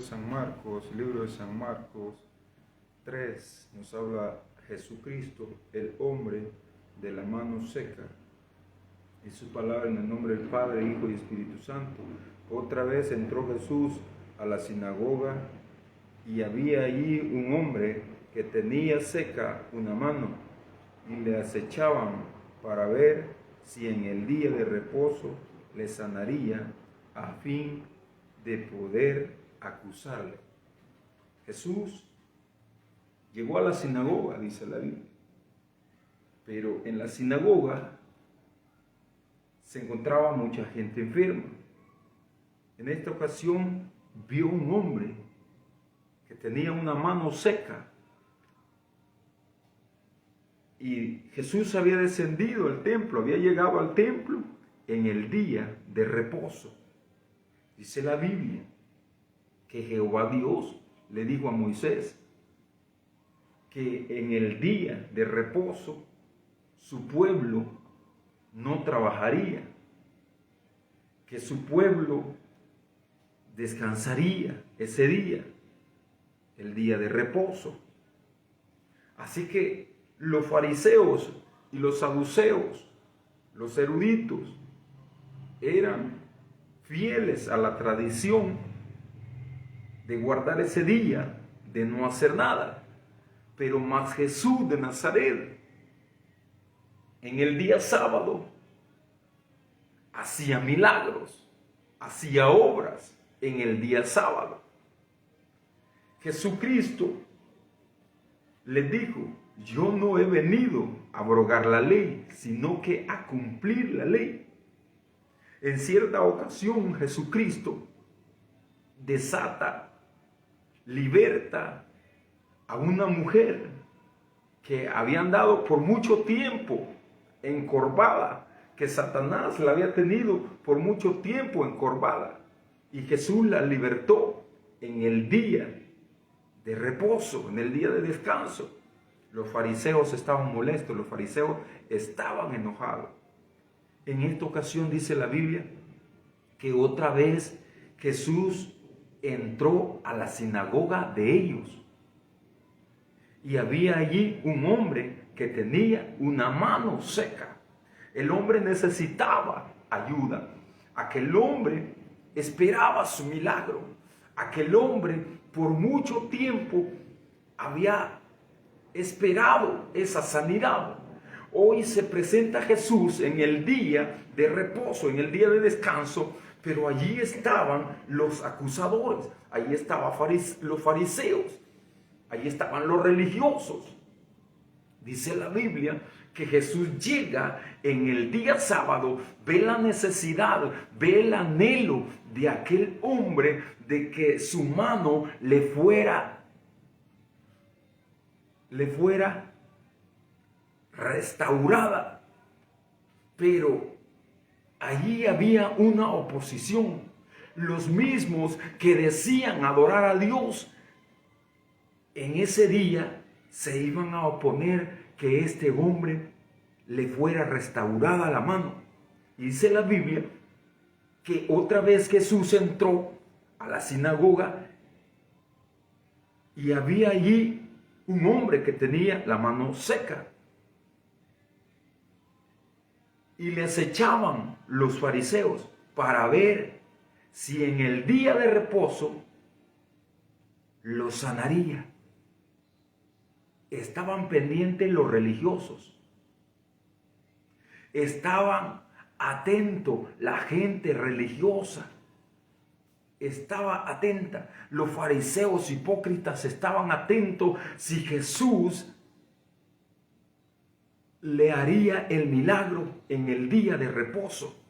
San Marcos, libro de San Marcos 3, nos habla Jesucristo, el hombre de la mano seca. Y su palabra en el nombre del Padre, Hijo y Espíritu Santo. Otra vez entró Jesús a la sinagoga y había allí un hombre que tenía seca una mano y le acechaban para ver si en el día de reposo le sanaría a fin de poder acusarle. Jesús llegó a la sinagoga, dice la Biblia, pero en la sinagoga se encontraba mucha gente enferma. En esta ocasión vio un hombre que tenía una mano seca y Jesús había descendido al templo, había llegado al templo en el día de reposo. Dice la Biblia que Jehová Dios le dijo a Moisés que en el día de reposo su pueblo no trabajaría, que su pueblo descansaría ese día, el día de reposo. Así que los fariseos y los saduceos, los eruditos, eran fieles a la tradición de guardar ese día, de no hacer nada. Pero más Jesús de Nazaret, en el día sábado, hacía milagros, hacía obras en el día sábado. Jesucristo les dijo: yo no he venido a abrogar la ley, sino que a cumplir la ley. En cierta ocasión Jesucristo desata, liberta a una mujer que había andado por mucho tiempo encorvada, que Satanás la había tenido por mucho tiempo encorvada, y Jesús la libertó en el día de reposo, en el día de descanso. Los fariseos estaban molestos, los fariseos estaban enojados. En esta ocasión dice la Biblia que otra vez Jesús entró a la sinagoga de ellos. Y había allí un hombre que tenía una mano seca. El hombre necesitaba ayuda. Aquel hombre esperaba su milagro. Aquel hombre por mucho tiempo había esperado esa sanidad. Hoy se presenta Jesús en el día de reposo, en el día de descanso, pero allí estaban los acusadores, allí estaban los fariseos, allí estaban los religiosos. Dice la Biblia que Jesús llega en el día sábado, ve la necesidad, ve el anhelo de aquel hombre de que su mano le fuera restaurada. Pero allí había una oposición. Los mismos que decían adorar a Dios en ese día se iban a oponer que este hombre le fuera restaurada la mano. Y dice la Biblia que otra vez Jesús entró a la sinagoga y había allí un hombre que tenía la mano seca. Y le acechaban los fariseos para ver si en el día de reposo lo sanaría. Estaban pendientes los religiosos. Estaban atentos la gente religiosa. Estaba atenta. Los fariseos hipócritas estaban atentos si Jesús le haría el milagro en el día de reposo.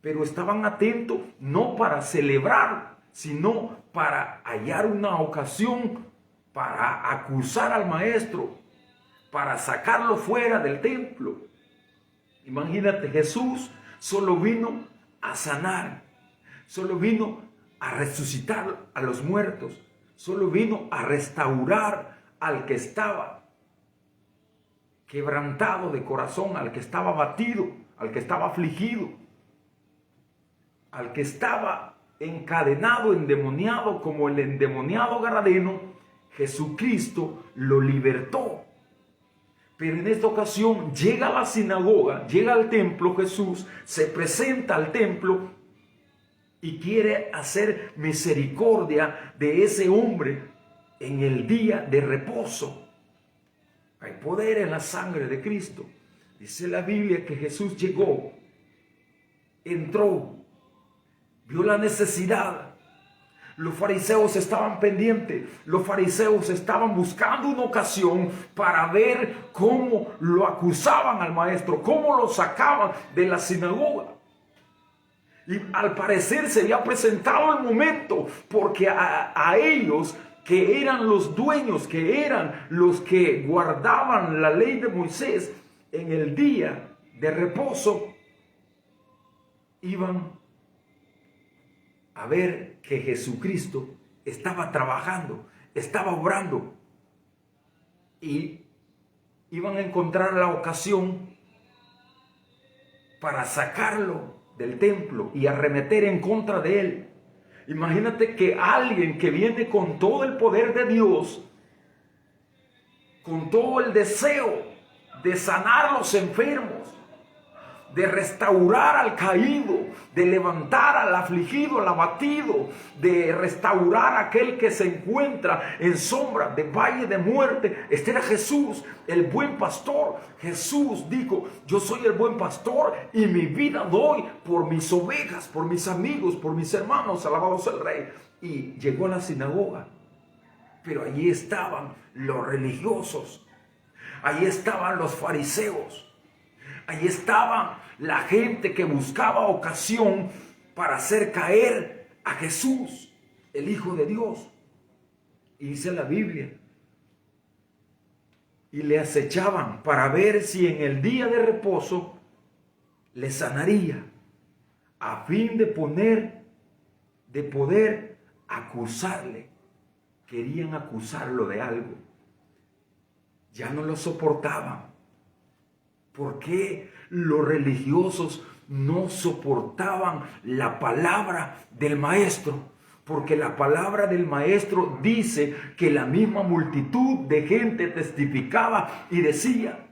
Pero estaban atentos no para celebrar, sino para hallar una ocasión para acusar al maestro, para sacarlo fuera del templo. Imagínate, Jesús solo vino a sanar, solo vino a resucitar a los muertos, solo vino a restaurar al que estaba quebrantado de corazón, al que estaba abatido, al que estaba afligido, al que estaba encadenado, endemoniado como el endemoniado Gadareno, Jesucristo lo libertó. Pero en esta ocasión llega a la sinagoga, llega al templo Jesús, se presenta al templo y quiere hacer misericordia de ese hombre en el día de reposo. Hay poder en la sangre de Cristo. Dice la Biblia que Jesús llegó, entró, vio la necesidad. Los fariseos estaban pendientes, los fariseos estaban buscando una ocasión para ver cómo lo acusaban al maestro, cómo lo sacaban de la sinagoga. Y al parecer se había presentado el momento, porque a ellos, que eran los dueños, que eran los que guardaban la ley de Moisés, en el día de reposo, iban a ver que Jesucristo estaba trabajando, estaba obrando, y iban a encontrar la ocasión para sacarlo del templo y arremeter en contra de él. Imagínate que alguien que viene con todo el poder de Dios, con todo el deseo de sanar a los enfermos, de restaurar al caído, de levantar al afligido, al abatido, de restaurar a aquel que se encuentra en sombra de valle de muerte. Este era Jesús, el buen pastor. Jesús dijo: yo soy el buen pastor y mi vida doy por mis ovejas, por mis amigos, por mis hermanos, alabado sea el Rey. Y llegó a la sinagoga, pero allí estaban los religiosos, allí estaban los fariseos, allí estaba la gente que buscaba ocasión para hacer caer a Jesús, el Hijo de Dios. Y dice la Biblia, y le acechaban para ver si en el día de reposo le sanaría, a fin de poder acusarle. Querían acusarlo de algo. Ya no lo soportaban. ¿Por qué los religiosos no soportaban la palabra del maestro? Porque la palabra del maestro dice que la misma multitud de gente testificaba y decía: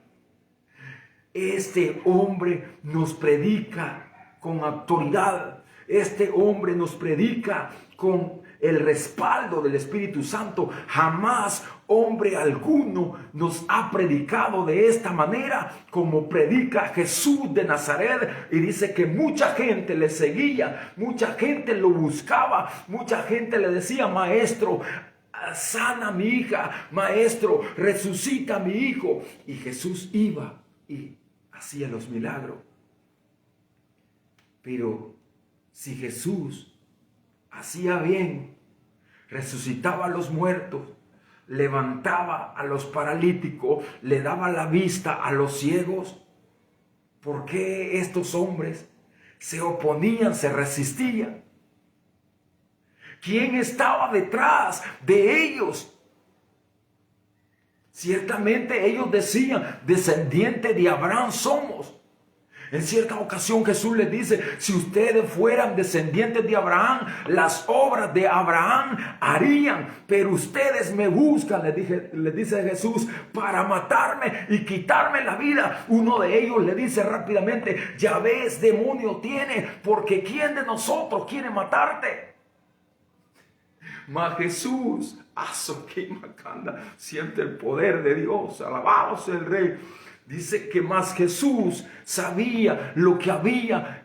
este hombre nos predica con autoridad, este hombre nos predica con el respaldo del Espíritu Santo. Jamás hombre alguno nos ha predicado de esta manera como predica Jesús de Nazaret. Y dice que mucha gente le seguía, mucha gente lo buscaba, mucha gente le decía: maestro, sana a mi hija, maestro, resucita a mi hijo. Y Jesús iba y hacía los milagros. Pero si Jesús hacía bien, resucitaba a los muertos, levantaba a los paralíticos, le daba la vista a los ciegos, ¿por qué estos hombres se oponían, se resistían? ¿Quién estaba detrás de ellos? Ciertamente ellos decían: descendientes de Abraham somos. En cierta ocasión Jesús les dice: si ustedes fueran descendientes de Abraham, las obras de Abraham harían. Pero ustedes me buscan, les dice Jesús, para matarme y quitarme la vida. Uno de ellos le dice rápidamente: ya ves, demonio tiene, porque ¿quién de nosotros quiere matarte? Mas Jesús, siente el poder de Dios, alabado sea el Rey. Dice que más Jesús sabía lo que había.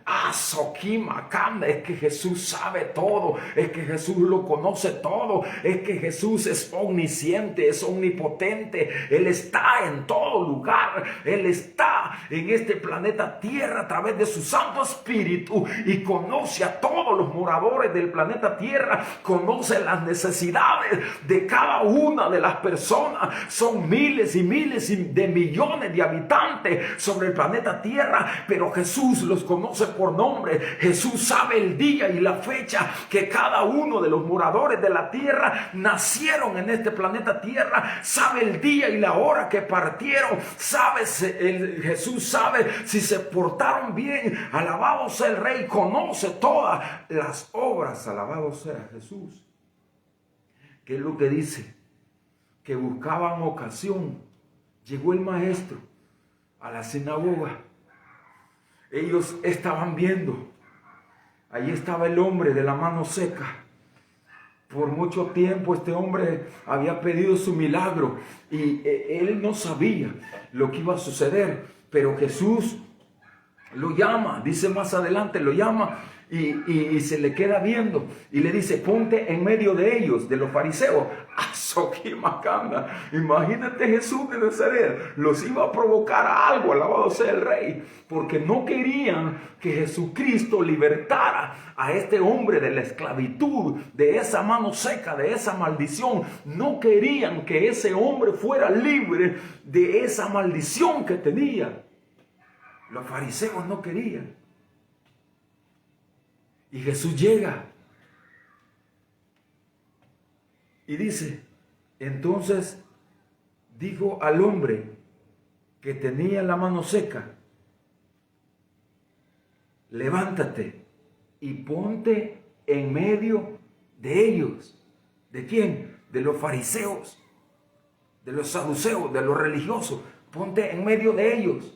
Es que Jesús sabe todo, es que Jesús lo conoce todo, es que Jesús es omnisciente, es omnipotente. Él está en todo lugar, Él está en este planeta Tierra a través de su Santo Espíritu y conoce a todos los moradores del planeta Tierra, conoce las necesidades de cada una de las personas. Son miles y miles de millones de habitantes sobre el planeta Tierra, pero Jesús los conoce por nombre. Jesús sabe el día y la fecha que cada uno de los moradores de la tierra nacieron en este planeta Tierra. Sabe el día y la hora que partieron. Jesús sabe si se portaron bien. Alabado sea el Rey. Conoce todas las obras. Alabado sea Jesús. ¿Qué es lo que dice? Que buscaban ocasión. Llegó el maestro a la sinagoga. Ellos estaban viendo. Allí estaba el hombre de la mano seca. Por mucho tiempo este hombre había pedido su milagro y él no sabía lo que iba a suceder. Pero Jesús lo llama, dice más adelante, lo llama y se le queda viendo y le dice: ponte en medio de ellos, de los fariseos. Imagínate, Jesús de Nazaret los iba a provocar a algo, alabado sea el Rey, porque no querían que Jesucristo libertara a este hombre de la esclavitud, de esa mano seca, de esa maldición. No querían que ese hombre fuera libre de esa maldición que tenía. Los fariseos no querían. Y Jesús llega y dice: entonces dijo al hombre que tenía la mano seca: levántate y ponte en medio de ellos. ¿De quién? De los fariseos, de los saduceos, de los religiosos. Ponte en medio de ellos.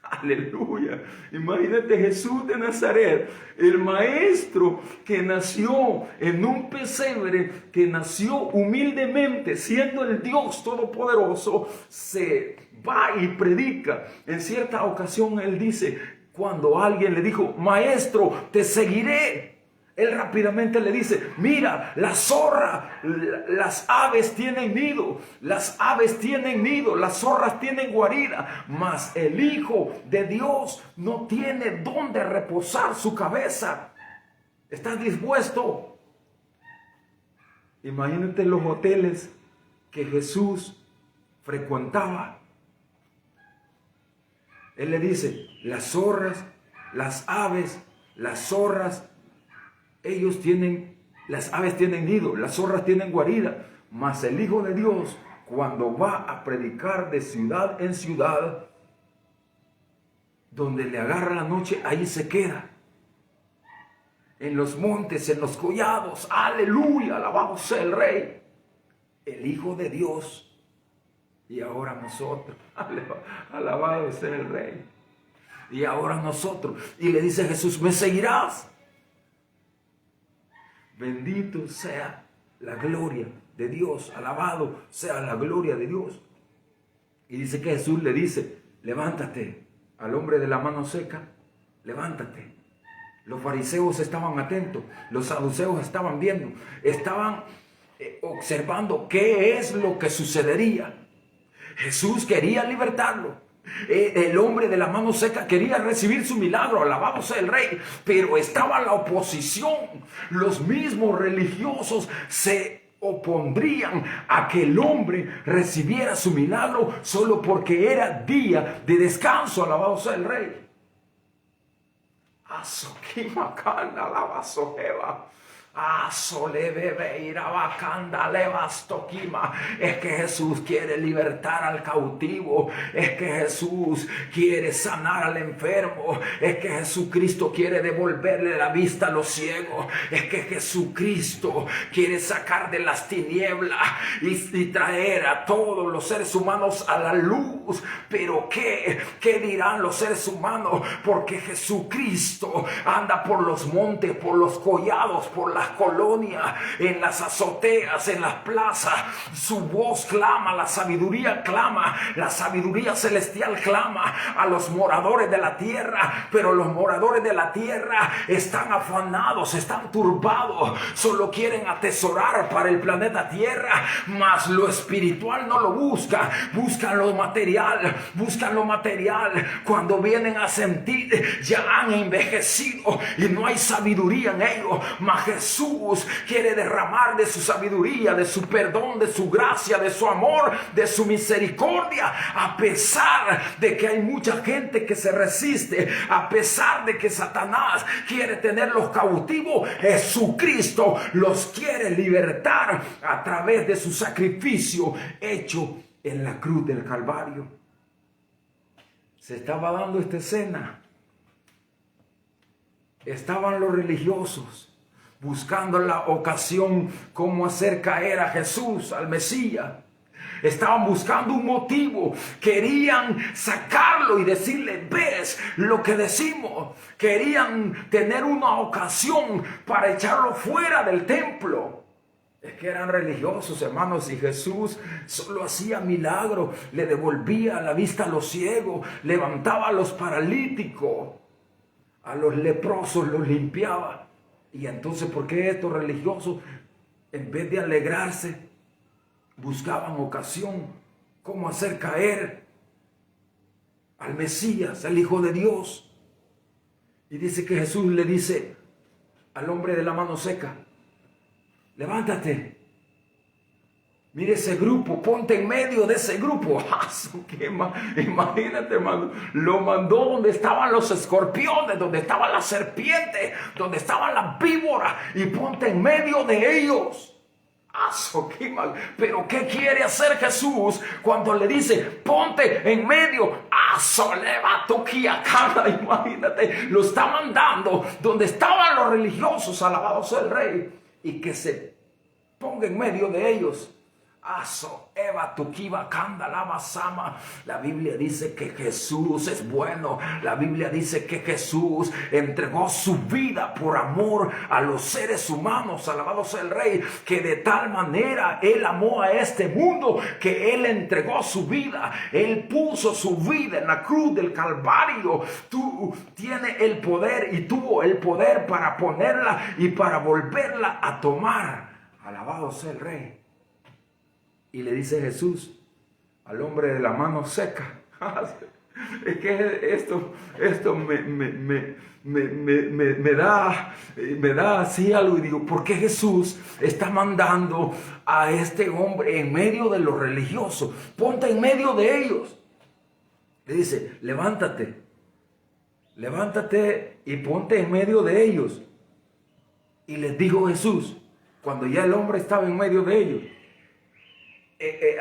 Aleluya. Imagínate, Jesús de Nazaret, el maestro que nació en un pesebre, que nació humildemente, siendo el Dios Todopoderoso, se va y predica. En cierta ocasión él dice, cuando alguien le dijo: maestro, te seguiré, él rápidamente le dice: mira, la zorra, las aves tienen nido, las zorras tienen guarida, mas el Hijo de Dios no tiene dónde reposar su cabeza. ¿Estás dispuesto? Imagínate los hoteles que Jesús frecuentaba. Él le dice: las zorras, las aves, las zorras, las aves tienen nido, las zorras tienen guarida, mas el Hijo de Dios, cuando va a predicar de ciudad en ciudad, donde le agarra la noche, ahí se queda. En los montes, en los collados, aleluya, alabado sea el Rey, el Hijo de Dios. Y ahora nosotros, alabado sea el Rey. Y ahora nosotros, y le dice Jesús: ¿me seguirás? Bendito sea la gloria de Dios, alabado sea la gloria de Dios. Y dice que Jesús le dice: levántate. Al hombre de la mano seca: levántate. Los fariseos estaban atentos, los saduceos estaban viendo, estaban observando qué es lo que sucedería. Jesús quería libertarlo. El hombre de la mano seca quería recibir su milagro, alabado sea el Rey, pero estaba la oposición. Los mismos religiosos se opondrían a que el hombre recibiera su milagro solo porque era día de descanso, alabado sea el Rey. Es que Jesús quiere libertar al cautivo, es que Jesús quiere sanar al enfermo, es que Jesucristo quiere devolverle la vista a los ciegos, es que Jesucristo quiere sacar de las tinieblas y traer a todos los seres humanos a la luz. Pero ¿qué dirán los seres humanos? Porque Jesucristo anda por los montes, por los collados, por las colonias, en las azoteas, en las plazas. Su voz clama, la sabiduría celestial clama a los moradores de la tierra. Pero los moradores de la tierra están afanados, están turbados, solo quieren atesorar para el planeta Tierra, mas lo espiritual no lo buscan, buscan lo material. Cuando vienen a sentir, ya han envejecido y no hay sabiduría en ellos. Mas Jesús quiere derramar de su sabiduría, de su perdón, de su gracia, de su amor, de su misericordia, a pesar de que hay mucha gente que se resiste, a pesar de que Satanás quiere tenerlos cautivos. Jesucristo los quiere libertar a través de su sacrificio hecho en la cruz del Calvario. Se estaba dando esta escena. Estaban los religiosos buscando la ocasión cómo hacer caer a Jesús, al Mesías. Estaban buscando un motivo, querían sacarlo y decirle, ves lo que decimos. Querían tener una ocasión para echarlo fuera del templo. Es que eran religiosos, hermanos, y Jesús solo hacía milagros, le devolvía la vista a los ciegos, levantaba a los paralíticos. A los leprosos los limpiaba. Y entonces, ¿por qué estos religiosos, en vez de alegrarse, buscaban ocasión cómo hacer caer al Mesías, al Hijo de Dios? Y dice que Jesús le dice al hombre de la mano seca, levántate. Mire ese grupo, ponte en medio de ese grupo. Imagínate, hermano, lo mandó donde estaban los escorpiones, donde estaban las serpientes, donde estaban las víboras, y ponte en medio de ellos. Pero ¿qué quiere hacer Jesús cuando le dice, ponte en medio? Imagínate, lo está mandando donde estaban los religiosos, alabado sea el Rey, y que se ponga en medio de ellos. La Biblia dice que Jesús es bueno. La Biblia dice que Jesús entregó su vida por amor a los seres humanos. Alabado sea el Rey, que de tal manera Él amó a este mundo que Él entregó su vida. Él puso su vida en la cruz del Calvario. Tú tienes el poder y tuvo el poder para ponerla y para volverla a tomar. Alabado sea el Rey. Y le dice Jesús al hombre de la mano seca. Es que esto me da así algo. Y digo, ¿por qué Jesús está mandando a este hombre en medio de los religiosos? Ponte en medio de ellos. Le dice, levántate y ponte en medio de ellos. Y les dijo Jesús, cuando ya el hombre estaba en medio de ellos,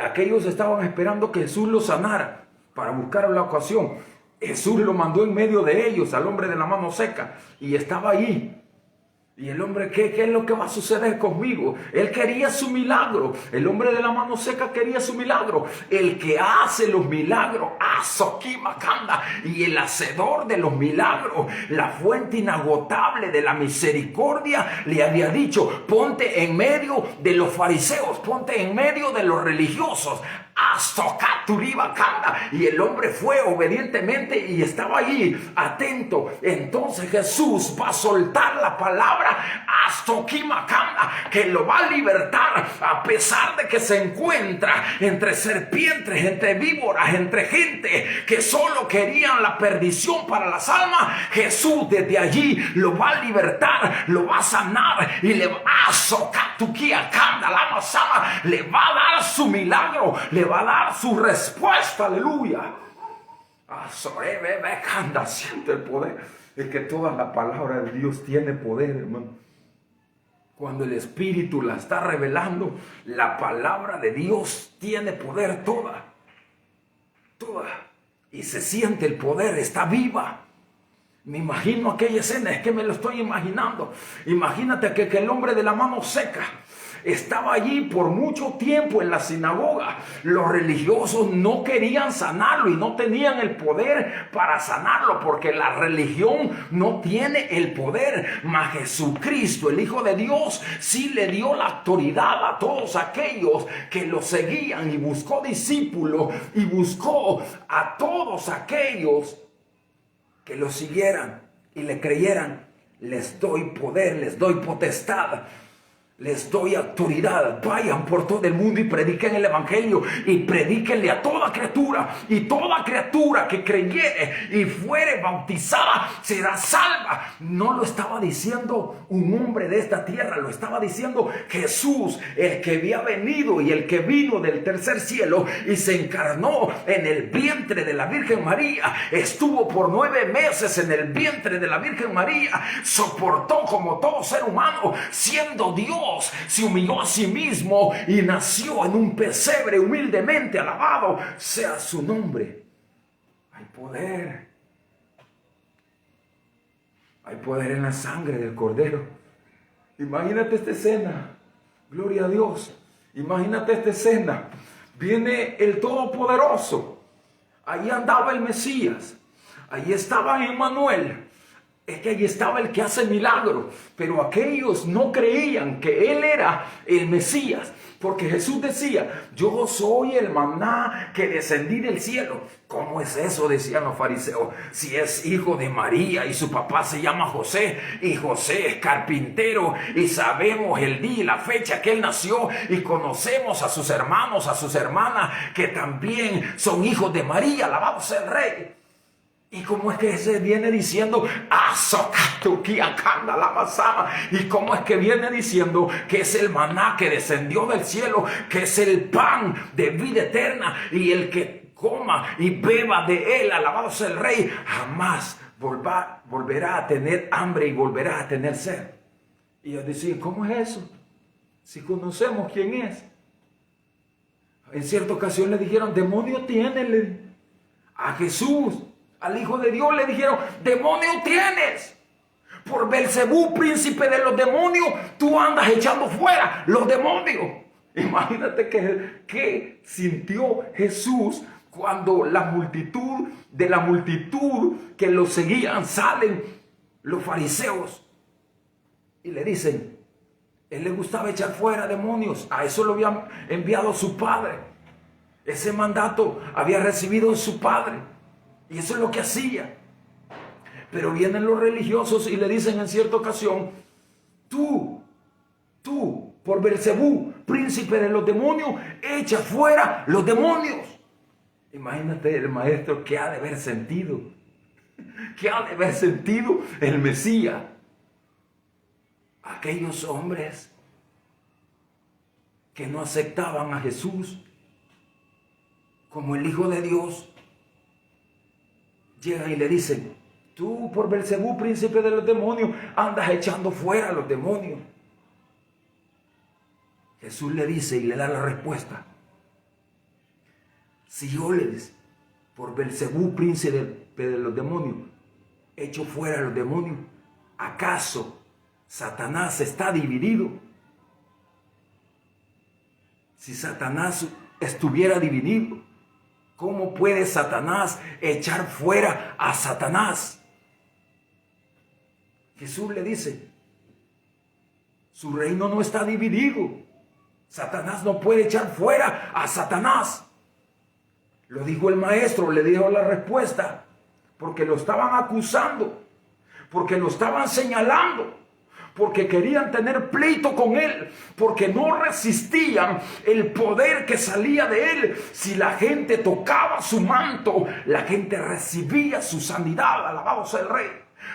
aquellos estaban esperando que Jesús los sanara para buscar la ocasión. Jesús lo mandó en medio de ellos, al hombre de la mano seca, y estaba allí. Y el hombre, ¿qué es lo que va a suceder conmigo? Él quería su milagro. El hombre de la mano seca quería su milagro. El que hace los milagros, y el hacedor de los milagros, la fuente inagotable de la misericordia, le había dicho, ponte en medio de los fariseos, ponte en medio de los religiosos. Y el hombre fue obedientemente y estaba allí atento. Entonces Jesús va a soltar la palabra que lo va a libertar, a pesar de que se encuentra entre serpientes, entre víboras, entre gente que solo querían la perdición para las almas. Jesús desde allí lo va a libertar, lo va a sanar y le va a le va a dar su milagro, le va a dar su respuesta. Aleluya. Siente el poder. Es que toda la palabra de Dios tiene poder, hermano. Cuando el Espíritu la está revelando, la palabra de Dios tiene poder toda. Y se siente el poder, está viva. Me imagino aquella escena, es que me lo estoy imaginando. Imagínate que el hombre de la mano seca estaba allí por mucho tiempo en la sinagoga. Los religiosos no querían sanarlo y no tenían el poder para sanarlo, porque la religión no tiene el poder. Mas Jesucristo, el Hijo de Dios, sí le dio la autoridad a todos aquellos que lo seguían, y buscó discípulos y buscó a todos aquellos que lo siguieran y le creyeran. Les doy poder, les doy potestad. les doy autoridad. Vayan por todo el mundo y prediquen el evangelio, y predíquenle a toda criatura, y toda criatura que creyere y fuere bautizada será salva. No lo estaba diciendo un hombre de esta tierra, lo estaba diciendo Jesús, el que había venido y el que vino del tercer cielo y se encarnó en el vientre de la Virgen María. Estuvo por 9 meses en el vientre de la Virgen María, soportó como todo ser humano, siendo Dios, se humilló a sí mismo y nació en un pesebre humildemente. Alabado sea su nombre. Hay poder. Hay poder en la sangre del Cordero. Imagínate esta escena. Gloria a Dios. Imagínate esta escena. Viene el Todopoderoso. Ahí andaba el Mesías. Ahí estaba Emmanuel. Es que ahí estaba el que hace milagros, pero aquellos no creían que él era el Mesías, porque Jesús decía: yo soy el maná que descendí del cielo. ¿Cómo es eso?, decían los fariseos, si es hijo de María y su papá se llama José, y José es carpintero, y sabemos el día y la fecha que él nació, y conocemos a sus hermanos, a sus hermanas, que también son hijos de María. Alabado sea el Rey. ¿Y cómo es que se viene diciendo y cómo es que viene diciendo que es el maná que descendió del cielo, que es el pan de vida eterna, y el que coma y beba de él, alabado sea el Rey, jamás volverá a tener hambre y volverá a tener sed? Y ellos decían: ¿cómo es eso? Si conocemos quién es. En cierta ocasión le dijeron: demonio tiene. A Jesús, al Hijo de Dios, le dijeron: demonio tienes. Por Belcebú, príncipe de los demonios, tú andas echando fuera los demonios. Imagínate que sintió Jesús cuando la multitud que lo seguían, salen los fariseos y le dicen: él le gustaba echar fuera demonios. A eso lo había enviado su padre. Ese mandato había recibido su padre. Y eso es lo que hacía. Pero vienen los religiosos y le dicen en cierta ocasión: tú, por Belcebú, príncipe de los demonios, echa fuera los demonios. Imagínate el maestro que ha de haber sentido. Que ha de haber sentido el Mesías. Aquellos hombres que no aceptaban a Jesús como el Hijo de Dios, llegan y le dicen: tú, por Belcebú, príncipe de los demonios, andas echando fuera a los demonios. Jesús le dice y le da la respuesta: si yo les, por Belcebú, príncipe de los demonios, echo fuera a los demonios, ¿acaso Satanás está dividido? Si Satanás estuviera dividido, ¿cómo puede Satanás echar fuera a Satanás? Jesús le dice: su reino no está dividido. Satanás no puede echar fuera a Satanás. Lo dijo el maestro, le dio la respuesta, porque lo estaban acusando, porque lo estaban señalando, porque querían tener pleito con él, porque no resistían el poder que salía de él. Si la gente tocaba su manto, la gente recibía su sanidad. Alabado sea el Rey.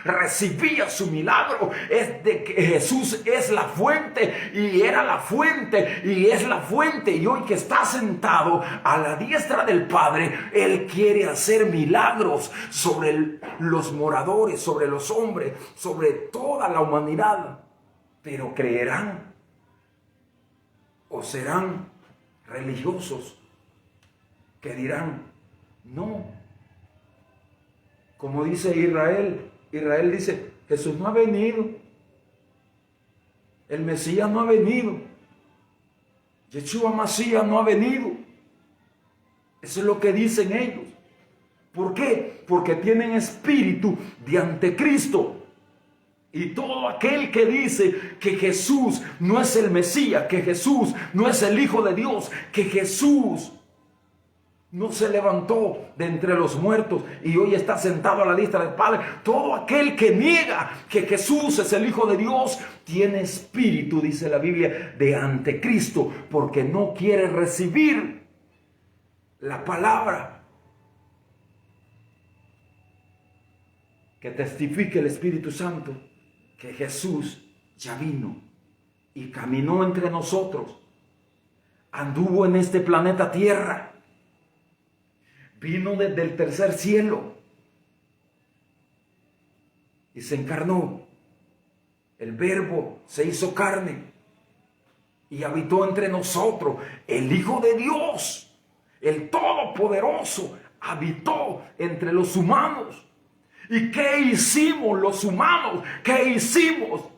Recibía su milagro. Es de que Jesús es la fuente, y era la fuente, y es la fuente, y hoy que está sentado a la diestra del Padre, Él quiere hacer milagros sobre los moradores, sobre los hombres, sobre toda la humanidad. Pero ¿creerán o serán religiosos que dirán: no? Como dice Israel dice: Jesús no ha venido, el Mesías no ha venido, Yeshua Mashiach no ha venido. Eso es lo que dicen ellos. ¿Por qué? Porque tienen espíritu de anticristo. Y todo aquel que dice que Jesús no es el Mesías, que Jesús no es el Hijo de Dios, que Jesús no se levantó de entre los muertos y hoy está sentado a la diestra del Padre. Todo aquel que niega que Jesús es el Hijo de Dios tiene espíritu, dice la Biblia, de anticristo, porque no quiere recibir la palabra que testifique el Espíritu Santo que Jesús ya vino y caminó entre nosotros, anduvo en este planeta Tierra. Vino desde el tercer cielo y se encarnó. El Verbo se hizo carne y habitó entre nosotros. El Hijo de Dios, el Todopoderoso, habitó entre los humanos. ¿Y qué hicimos los humanos? ¿Qué hicimos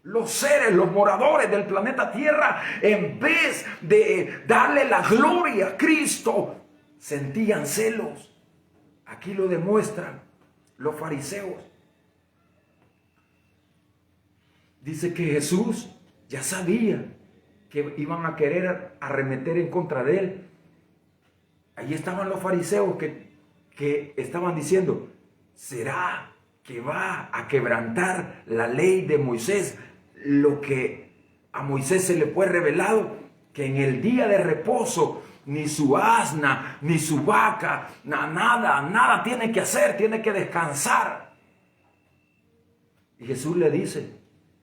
los seres, los moradores del planeta Tierra? En vez de darle la gloria a Cristo, sentían celos. Aquí lo demuestran los fariseos. Dice que Jesús ya sabía que iban a querer arremeter en contra de él. Ahí estaban los fariseos que estaban diciendo: ¿será que va a quebrantar la ley de Moisés? Lo que a Moisés se le fue revelado, que en el día de reposo ni su asna, ni su vaca, nada tiene que hacer, tiene que descansar. Y Jesús le dice,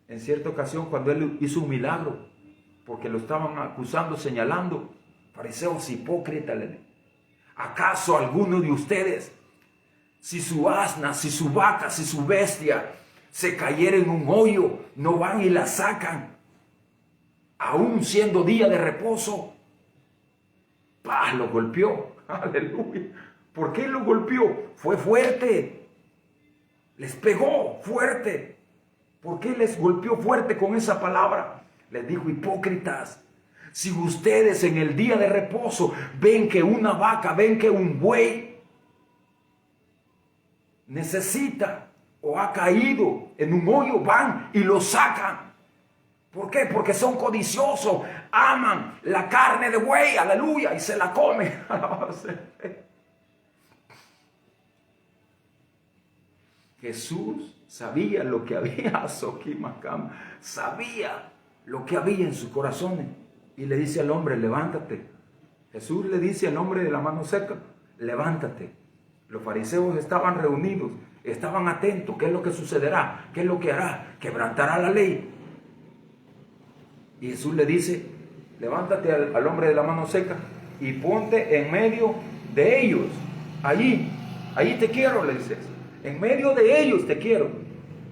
en cierta ocasión, cuando él hizo un milagro, porque lo estaban acusando, señalando, fariseos hipócritas, ¿acaso alguno de ustedes, si su asna, si su vaca, si su bestia se cayera en un hoyo, no van y la sacan, aún siendo día de reposo? ¡Pah! Lo golpeó. Aleluya. ¿Por qué lo golpeó? Fue fuerte. Les pegó fuerte. ¿Por qué les golpeó fuerte con esa palabra? Les dijo: hipócritas, si ustedes en el día de reposo ven que una vaca, ven que un buey necesita o ha caído en un hoyo, van y lo sacan. ¿Por qué? Porque son codiciosos, aman la carne de buey, aleluya, y se la comen. Jesús sabía lo que había, sabía lo que había en sus corazones, y le dice al hombre: levántate. Jesús le dice al hombre de la mano seca: levántate. Los fariseos estaban reunidos, estaban atentos. ¿Qué es lo que sucederá? ¿Qué es lo que hará? Quebrantará la ley. Y Jesús le dice: levántate al hombre de la mano seca y ponte en medio de ellos. Allí te quiero, le dices. En medio de ellos te quiero.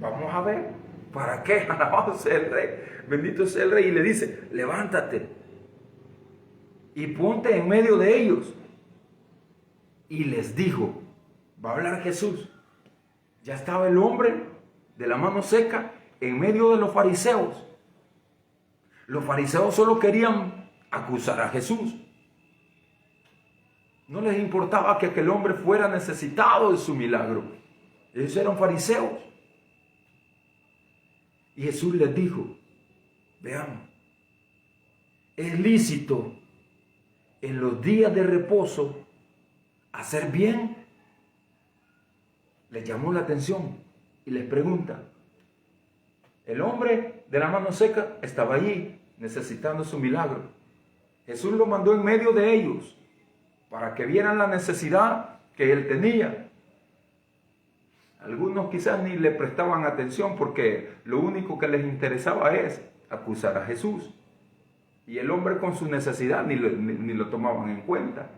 Vamos a ver, ¿para qué? Alabado sea el Rey, bendito sea el Rey. Y le dice: levántate y ponte en medio de ellos. Y les dijo, va a hablar Jesús. Ya estaba el hombre de la mano seca en medio de los fariseos. Los fariseos solo querían acusar a Jesús. No les importaba que aquel hombre fuera necesitado de su milagro. Ellos eran fariseos. Y Jesús les dijo: veamos, es lícito en los días de reposo hacer bien. Les llamó la atención y les pregunta. El hombre de la mano seca estaba allí necesitando su milagro. Jesús lo mandó en medio de ellos para que vieran la necesidad que él tenía. Algunos quizás ni le prestaban atención porque lo único que les interesaba es acusar a Jesús. Y el hombre con su necesidad ni lo tomaban en cuenta.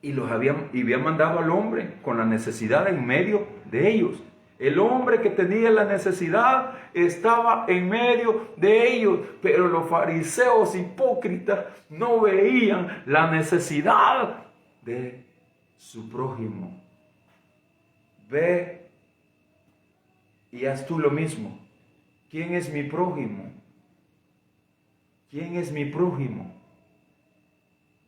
Y habían mandado al hombre con la necesidad en medio de ellos. El hombre que tenía la necesidad estaba en medio de ellos, pero los fariseos hipócritas no veían la necesidad de su prójimo. Ve y haz tú lo mismo. ¿Quién es mi prójimo? ¿Quién es mi prójimo?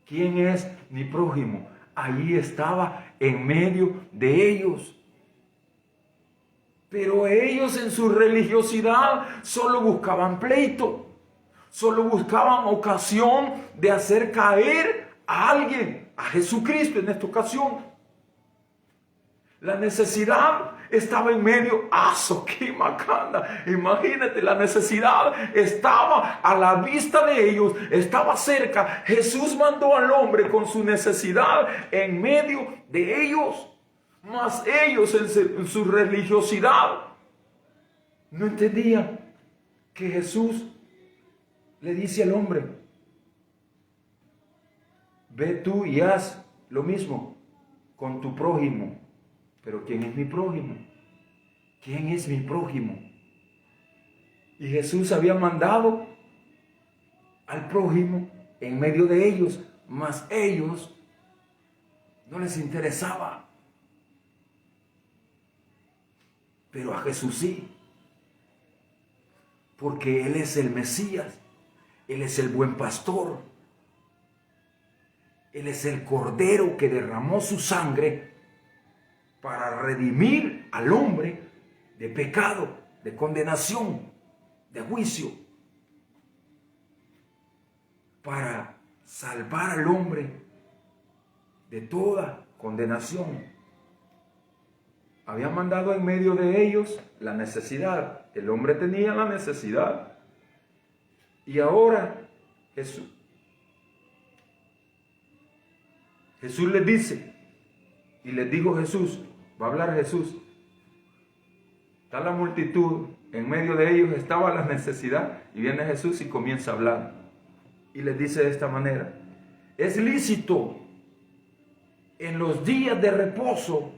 ¿Quién es mi prójimo? Allí estaba en medio de ellos. Pero ellos en su religiosidad solo buscaban pleito, solo buscaban ocasión de hacer caer a alguien, a Jesucristo en esta ocasión. La necesidad estaba en medio. Imagínate, la necesidad estaba a la vista de ellos, estaba cerca. Jesús mandó al hombre con su necesidad en medio de ellos. Mas ellos en su religiosidad no entendían que Jesús le dice al hombre: ve tú y haz lo mismo con tu prójimo. Pero ¿quién es mi prójimo? ¿Quién es mi prójimo? Y Jesús había mandado al prójimo en medio de ellos, mas ellos no les interesaba. Pero a Jesús sí, porque Él es el Mesías, Él es el buen pastor, Él es el Cordero que derramó su sangre para redimir al hombre de pecado, de condenación, de juicio, para salvar al hombre de toda condenación. Había mandado en medio de ellos la necesidad. El hombre tenía la necesidad. Y ahora Jesús les dice, y les dijo Jesús, va a hablar Jesús. Está la multitud, en medio de ellos estaba la necesidad, y viene Jesús y comienza a hablar. Y les dice de esta manera: es lícito en los días de reposo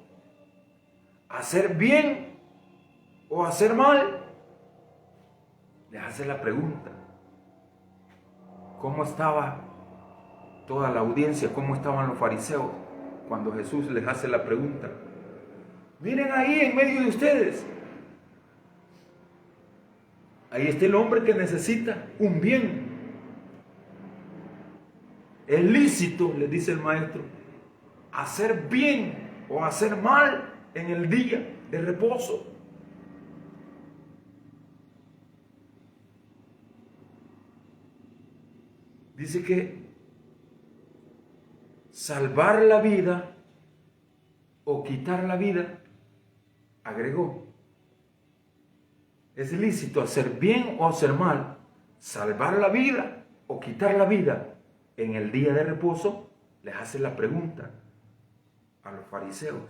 hacer bien o hacer mal. Les hace la pregunta. ¿Cómo estaba toda la audiencia? ¿Cómo estaban los fariseos cuando Jesús les hace la pregunta? Miren ahí en medio de ustedes. Ahí está el hombre que necesita un bien. Es lícito, le dice el maestro, hacer bien o hacer mal en el día de reposo. Dice que salvar la vida o quitar la vida, agregó, es lícito hacer bien o hacer mal, salvar la vida o quitar la vida en el día de reposo. Les hace la pregunta a los fariseos.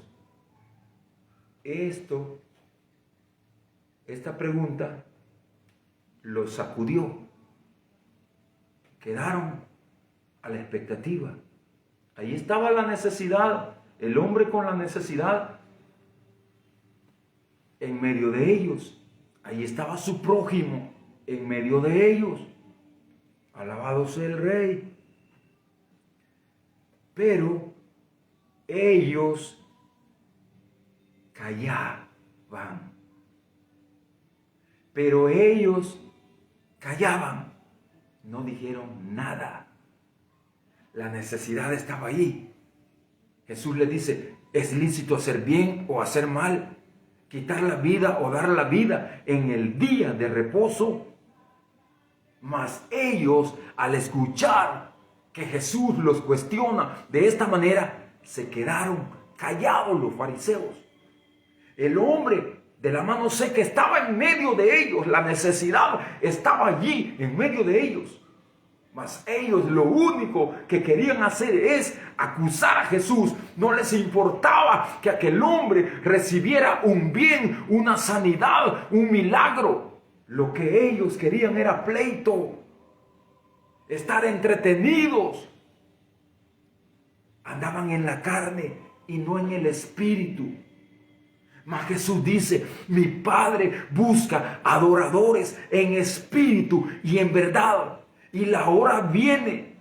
Esta pregunta los sacudió. Quedaron a la expectativa. Ahí estaba la necesidad, el hombre con la necesidad en medio de ellos. Ahí estaba su prójimo en medio de ellos. Alabado sea el Rey. Pero ellos callaban. Pero ellos callaban. No dijeron nada. La necesidad estaba ahí. Jesús le dice, es lícito hacer bien o hacer mal, quitar la vida o dar la vida en el día de reposo. Mas ellos, al escuchar que Jesús los cuestiona de esta manera, se quedaron callados los fariseos. El hombre de la mano seca estaba en medio de ellos, la necesidad estaba allí en medio de ellos. Mas ellos lo único que querían hacer es acusar a Jesús. No les importaba que aquel hombre recibiera un bien, una sanidad, un milagro. Lo que ellos querían era pleito, estar entretenidos. Andaban en la carne y no en el espíritu. Mas Jesús dice, mi Padre busca adoradores en espíritu y en verdad. Y la hora viene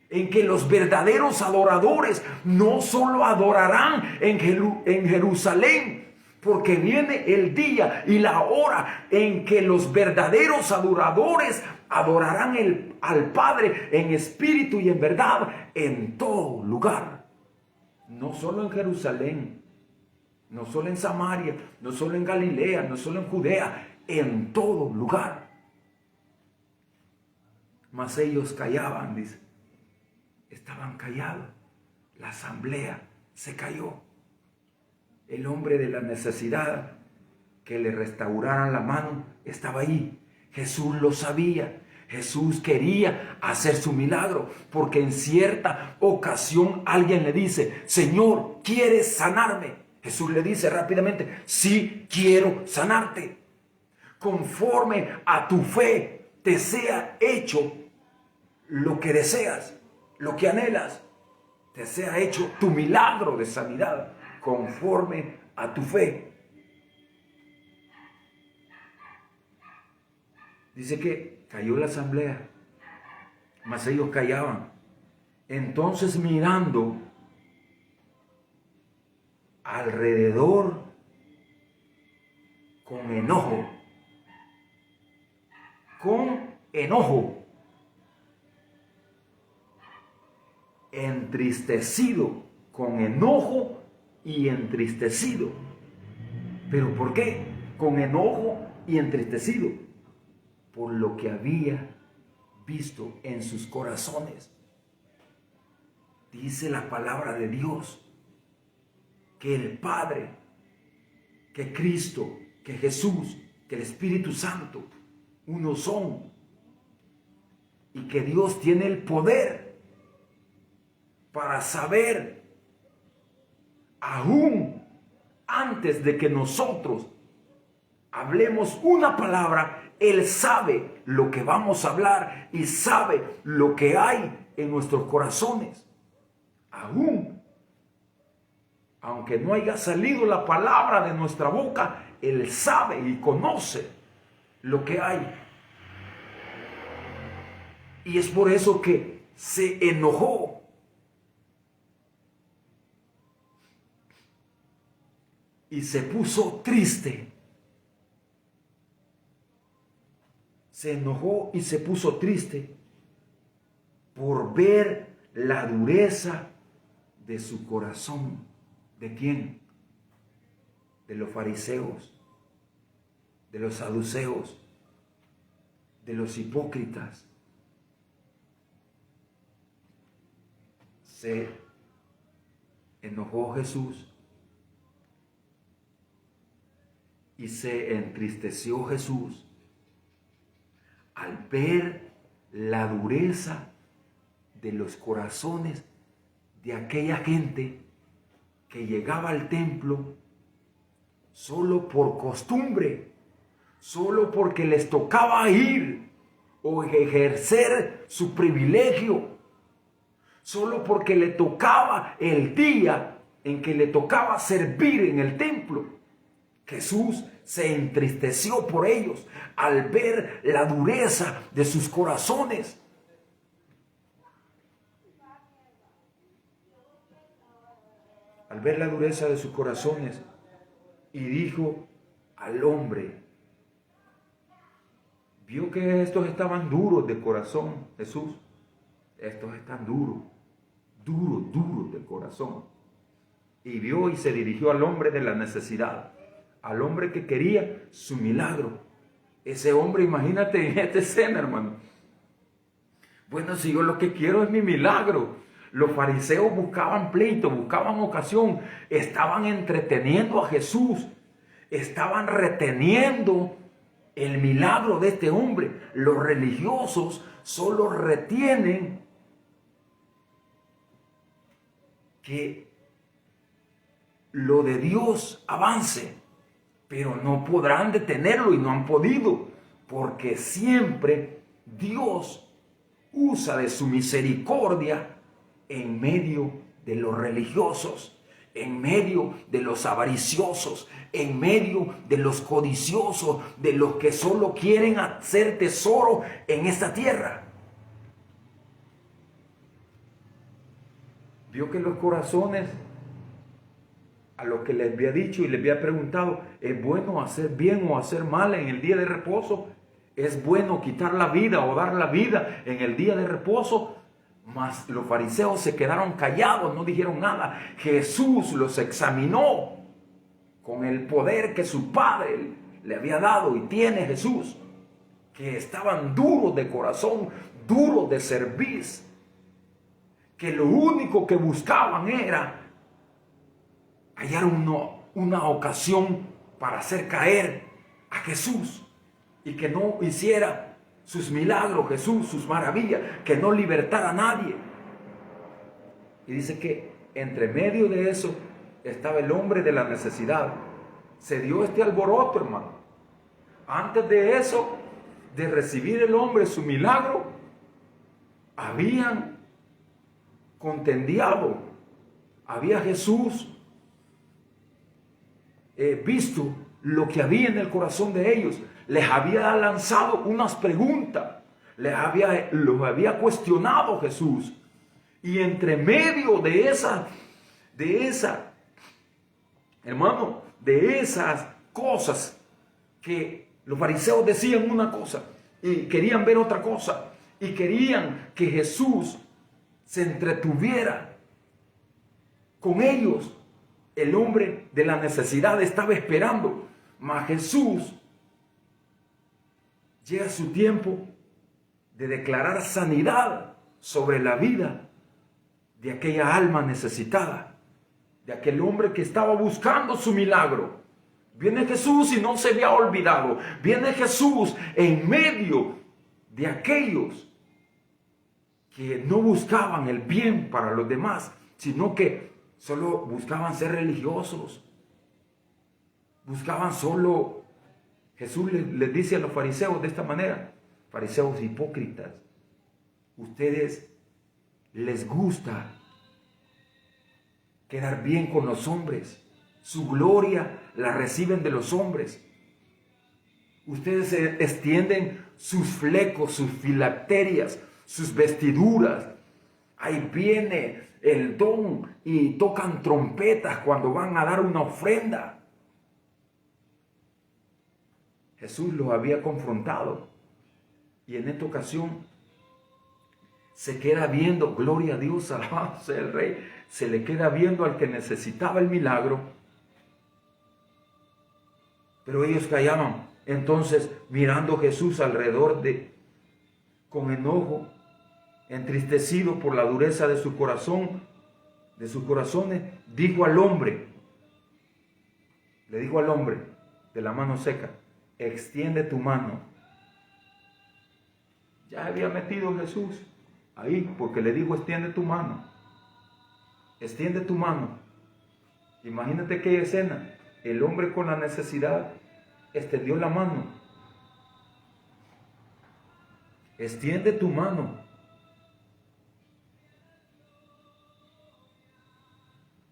en que los verdaderos adoradores no solo adorarán en Jerusalén, porque viene el día y la hora en que los verdaderos adoradores adorarán al Padre en espíritu y en verdad en todo lugar. No solo en Jerusalén, no solo en Samaria, no solo en Galilea, no solo en Judea, en todo lugar. Mas ellos callaban, dice. Estaban callados. La asamblea se cayó. El hombre de la necesidad, que le restauraran la mano, estaba ahí. Jesús lo sabía. Jesús quería hacer su milagro, porque en cierta ocasión alguien le dice: Señor, ¿quieres sanarme? Jesús le dice rápidamente: sí, quiero sanarte. Conforme a tu fe te sea hecho lo que deseas, lo que anhelas. Te sea hecho tu milagro de sanidad, conforme a tu fe. Dice que cayó la asamblea, mas ellos callaban. Entonces, mirando alrededor con enojo, entristecido, con enojo y entristecido. ¿Pero por qué? Con enojo y entristecido. Por lo que había visto en sus corazones. Dice la palabra de Dios que el Padre, que Cristo, que Jesús, que el Espíritu Santo, uno son. Y que Dios tiene el poder para saber, aún antes de que nosotros hablemos una palabra, Él sabe lo que vamos a hablar y sabe lo que hay en nuestros corazones. Aún, aunque no haya salido la palabra de nuestra boca, Él sabe y conoce lo que hay. Y es por eso que se enojó. Y se puso triste. Se enojó y se puso triste por ver la dureza de su corazón. ¿De quién? De los fariseos, de los saduceos, de los hipócritas. Se enojó Jesús y se entristeció Jesús al ver la dureza de los corazones de aquella gente que llegaba al templo solo por costumbre, solo porque les tocaba ir o ejercer su privilegio, solo porque le tocaba el día en que le tocaba servir en el templo. Jesús se entristeció por ellos al ver la dureza de sus corazones. Al ver la dureza de sus corazones, y dijo al hombre, vio que estos estaban duros de corazón, Jesús, estos están duros de corazón. Y vio y se dirigió al hombre de la necesidad, al hombre que quería su milagro. Ese hombre, imagínate en esta escena, hermano. Bueno, si yo lo que quiero es mi milagro. Los fariseos buscaban pleito, buscaban ocasión, estaban entreteniendo a Jesús, estaban reteniendo el milagro de este hombre. Los religiosos solo retienen que lo de Dios avance, pero no podrán detenerlo y no han podido, porque siempre Dios usa de su misericordia en medio de los religiosos, en medio de los avariciosos, en medio de los codiciosos, de los que solo quieren hacer tesoro en esta tierra. Vio que los corazones, a los que les había dicho y les había preguntado, ¿es bueno hacer bien o hacer mal en el día de reposo? ¿Es bueno quitar la vida o dar la vida en el día de reposo? Mas los fariseos se quedaron callados, no dijeron nada. Jesús los examinó con el poder que su Padre le había dado y tiene Jesús. que estaban duros de corazón, duros de cerviz, que lo único que buscaban era hallar una ocasión para hacer caer a Jesús y que no hiciera sus milagros Jesús, sus maravillas, que no libertara a nadie. Y dice que entre medio de eso estaba el hombre de la necesidad. Se dio este alboroto, hermano. Antes de eso, de recibir el hombre su milagro, habían contendiado. Había Jesús visto lo que había en el corazón de ellos. Les había lanzado unas preguntas. Los había cuestionado Jesús. Y entre medio de esas cosas que los fariseos decían una cosa y querían ver otra cosa y querían que Jesús se entretuviera con ellos. El hombre de la necesidad estaba esperando, mas Jesús llega su tiempo de declarar sanidad sobre la vida de aquella alma necesitada, de aquel hombre que estaba buscando su milagro. Viene Jesús y no se había olvidado. Viene Jesús en medio de aquellos que no buscaban el bien para los demás, sino que solo buscaban ser religiosos. Buscaban solo... Jesús les dice a los fariseos de esta manera: fariseos hipócritas, ustedes les gusta quedar bien con los hombres. Su gloria la reciben de los hombres. Ustedes extienden sus flecos, sus filacterias, sus vestiduras. Ahí viene el don y tocan trompetas cuando van a dar una ofrenda. Jesús los había confrontado y en esta ocasión se queda viendo, gloria a Dios, alabado sea el Rey, se le queda viendo al que necesitaba el milagro, pero ellos callaban. Entonces, mirando Jesús alrededor con enojo, entristecido por la dureza de su corazón, de sus corazones, le dijo al hombre de la mano seca: extiende tu mano. Ya había metido Jesús ahí, porque le dijo: extiende tu mano. Extiende tu mano. Imagínate qué escena. El hombre con la necesidad extendió la mano. Extiende tu mano.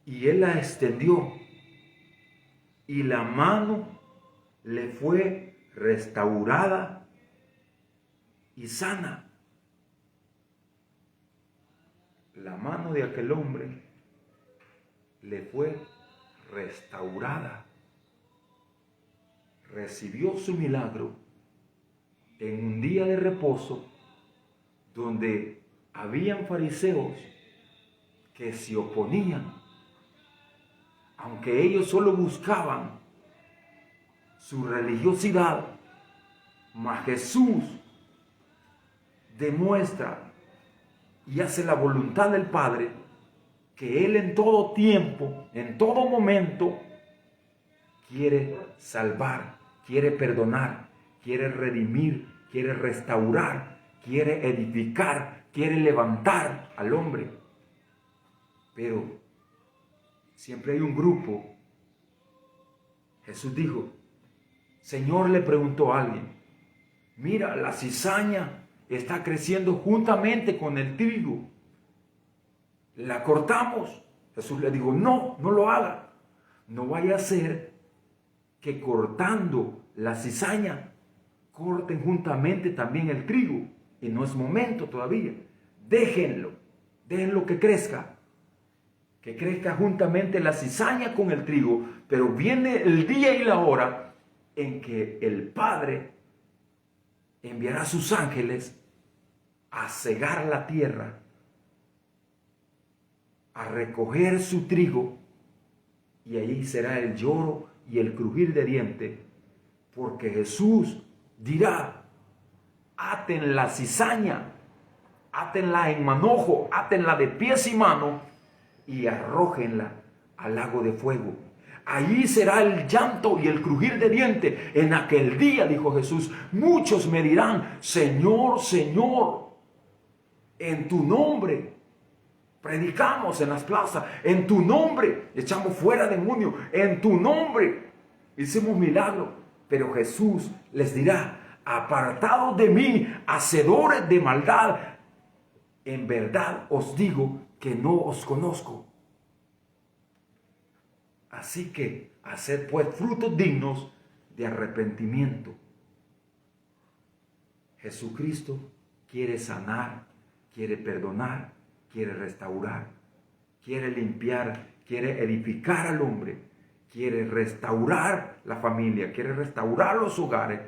Y él la extendió. Y la mano le fue restaurada y sana. La mano de aquel hombre le fue restaurada. Recibió su milagro en un día de reposo donde habían fariseos que se oponían, aunque ellos solo buscaban su religiosidad, mas Jesús demuestra y hace la voluntad del Padre, que Él en todo tiempo, en todo momento, quiere salvar, quiere perdonar, quiere redimir, quiere restaurar, quiere edificar, quiere levantar al hombre. Pero siempre hay un grupo. Jesús dijo, Señor, le preguntó a alguien, mira, la cizaña está creciendo juntamente con el trigo. ¿La cortamos? Jesús le dijo, no lo haga. No vaya a ser que cortando la cizaña corten juntamente también el trigo. Y no es momento todavía. Déjenlo que crezca juntamente la cizaña con el trigo. Pero viene el día y la hora en que el Padre enviará a sus ángeles a cegar la tierra, a recoger su trigo, y allí será el lloro y el crujir de dientes, porque Jesús dirá, aten la cizaña, átenla en manojo, átenla de pies y manos y arrójenla al lago de fuego. Allí será el llanto y el crujir de dientes. En aquel día, dijo Jesús, muchos me dirán, Señor, Señor, en tu nombre predicamos en las plazas, en tu nombre echamos fuera demonios, en tu nombre hicimos milagros. Pero Jesús les dirá, apartados de mí, hacedores de maldad, en verdad os digo que no os conozco. Así que haced pues frutos dignos de arrepentimiento. Jesucristo quiere sanar, quiere perdonar, quiere restaurar, quiere limpiar, quiere edificar al hombre, quiere restaurar la familia, quiere restaurar los hogares.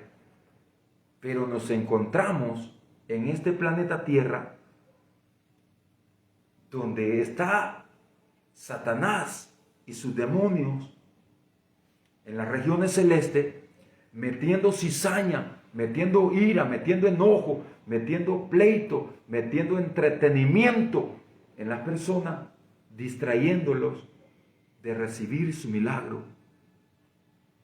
Pero nos encontramos en este planeta Tierra donde está Satanás y sus demonios en las regiones celestes, metiendo cizaña, metiendo ira, metiendo enojo, metiendo pleito, metiendo entretenimiento en las personas, distrayéndolos de recibir su milagro.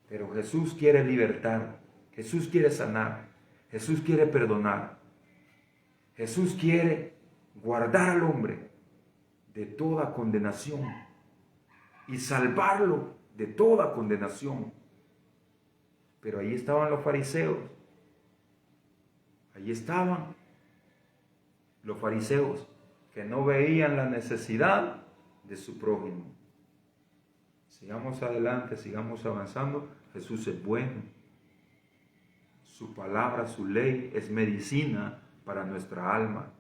Pero Jesús quiere libertar, Jesús quiere sanar, Jesús quiere perdonar, Jesús quiere guardar al hombre de toda condenación y salvarlo de toda condenación. Pero ahí estaban los fariseos, ahí estaban los fariseos que no veían la necesidad de su prójimo. Sigamos adelante, sigamos avanzando. Jesús es bueno. Su palabra, su ley es medicina para nuestra alma.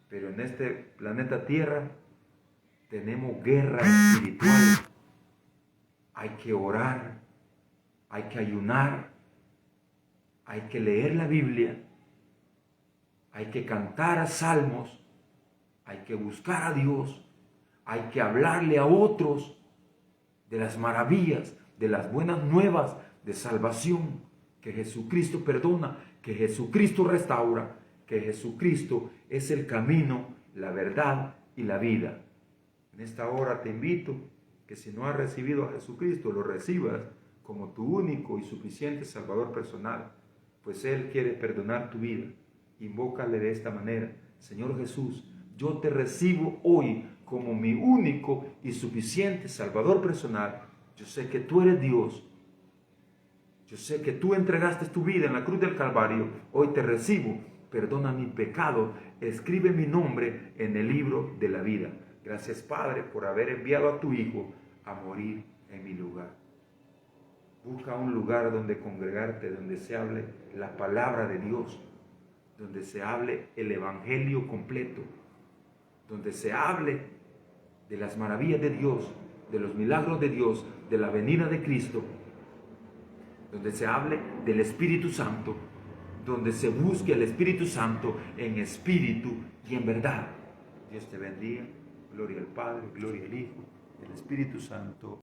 Pero en este planeta Tierra tenemos guerra espiritual. Hay que orar, hay que ayunar, hay que leer la Biblia, hay que cantar salmos, hay que buscar a Dios, hay que hablarle a otros de las maravillas, de las buenas nuevas de salvación, que Jesucristo perdona, que Jesucristo restaura, que Jesucristo es el camino, la verdad y la vida. En esta hora te invito que si no has recibido a Jesucristo, lo recibas como tu único y suficiente Salvador personal, pues Él quiere perdonar tu vida. Invócale de esta manera: Señor Jesús, yo te recibo hoy como mi único y suficiente Salvador personal. Yo sé que tú eres Dios. Yo sé que tú entregaste tu vida en la cruz del Calvario. Hoy te recibo. Perdona mi pecado. Escribe mi nombre en el libro de la vida. Gracias, Padre, por haber enviado a tu Hijo a morir en mi lugar. Busca un lugar donde congregarte, donde se hable la palabra de Dios, donde se hable el Evangelio completo, donde se hable de las maravillas de Dios, de los milagros de Dios, de la venida de Cristo, donde se hable del Espíritu Santo, donde se busque el Espíritu Santo en espíritu y en verdad. Dios te bendiga. Gloria al Padre, gloria al Hijo, al Espíritu Santo.